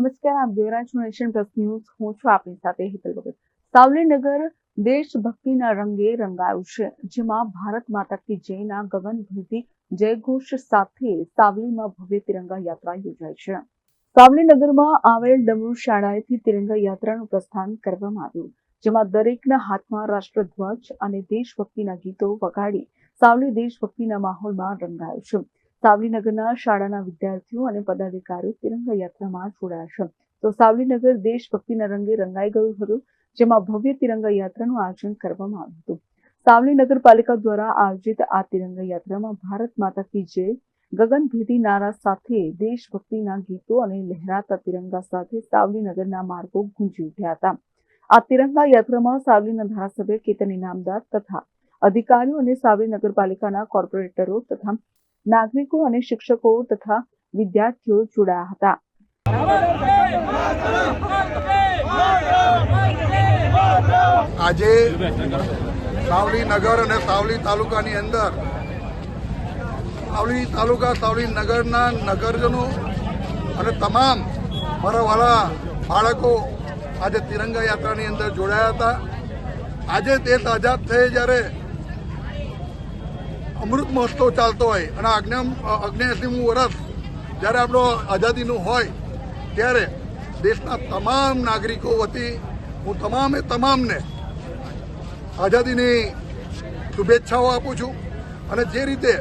નમસ્કાર, આપ જોઈ રહ્યા છો નેશન પ્લસ ન્યૂઝ. હું છું આપની સાથે હિતલ ભગત. સાવલીનગર દેશભક્તિના રંગે રંગાયું છે, જેમાં ભારત માતા કી જયના ગગનભેદી જયઘોષ સાથે સાવલીમાં ભવ્ય તિરંગા યાત્રા યોજાઈ છે. સાવલીનગરમાં આવેલ ડમરૂ શાળાએથી તિરંગા યાત્રાનું પ્રસ્થાન કરવામાં આવ્યું, જેમાં દરેકના હાથમાં રાષ્ટ્રધ્વજ અને દેશભક્તિના ગીતો વગાડી સાવલી દેશભક્તિના માહોલમાં રંગાયો છે. સાવલીનગરના શાળાના વિદ્યાર્થીઓ અને પદાધિકારીઓ તિરંગા યાત્રામાં જોડાયા છે. તો સાવલીનગર દેશભક્તિના રંગે રંગાઈ ગયું હતું, જેમાં ભવ્ય તિરંગા યાત્રાનું આયોજન કરવામાં આવ્યું હતું. સાવલી નગરપાલિકા દ્વારા આયોજિત આ તિરંગા યાત્રામાં ભારત માતા કી જય, ગગનભેદી નારા સાથે દેશભક્તિના ગીતો અને લહેરાતા તિરંગા સાથે સાવલીનગરના માર્ગો ગુંજી ઉઠ્યા હતા. આ તિરંગા યાત્રામાં સાવલીના ધારાસભ્ય કેતન ઇનામદાર તથા અધિકારીઓ અને સાવલી નગરપાલિકાના કોર્પોરેટરો તથા નાગરિકો અને શિક્ષકો તથા વિદ્યાર્થીઓ જોડાયા હતા. આજે સાવલી નગર અને સાવલી તાલુકાની અંદર સાવલી તાલુકા સાવલી નગરના નગરજનો અને તમામ મારા વાલા બાળકો આજે તિરંગા યાત્રાની અંદર જોડાયા હતા. આજે દેશ આઝાદ થઈ જ્યારે અમૃત મહોત્સવ ચાલતો હોય અને 89મું વર્ષ જ્યારે આપણો આઝાદીનું હોય ત્યારે દેશના તમામ નાગરિકો વતી હું તમામને આઝાદીની શુભેચ્છાઓ આપું છું. અને જે રીતે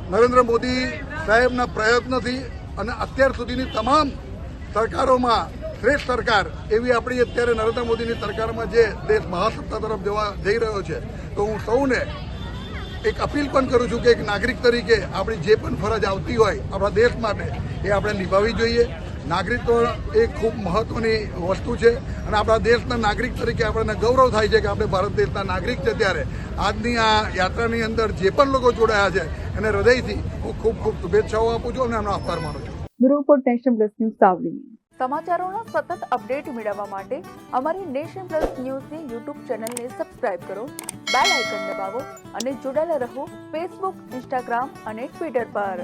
નરેન્દ્ર મોદી સાહેબના પ્રયત્નથી અને અત્યાર સુધીની તમામ સરકારોમાં શ્રેષ્ઠ સરકાર એવી આપણી અત્યારે નરેન્દ્ર મોદીની સરકારમાં જે દેશ મહાસત્તા તરફ જઈ રહ્યો છે, તો હું સૌને એક અપીલ પણ કરું છું કે એક નાગરિક તરીકે આપણી જે પણ ફરજ આવતી હોય આપણા દેશ માટે એ આપણે નિભાવવી જોઈએ. નાગરિકત્વ એ ખૂબ મહત્વની વસ્તુ છે અને આપણા દેશના નાગરિક તરીકે આપણને ગૌરવ થાય છે કે આપણે ભારત દેશના નાગરિક છે. ત્યારે આજની આ યાત્રાની અંદર જે પણ લોકો જોડાયા છે એને હૃદયથી હું ખૂબ શુભેચ્છાઓ આપું છું અને એમનો આભાર માનું છું. Bureau report Nation Plus News Savli. સમાચારોના સતત અપડેટ મેળવવા માટે અમારી નેશન પ્લસ ન્યૂઝની યુટ્યુબ ચેનલને સબસ્ક્રાઇબ કરો, બેલ આઇકન દબાવો અને જોડાયેલા રહો ફેસબુક, ઇન્સ્ટાગ્રામ અને ટ્વિટર પર.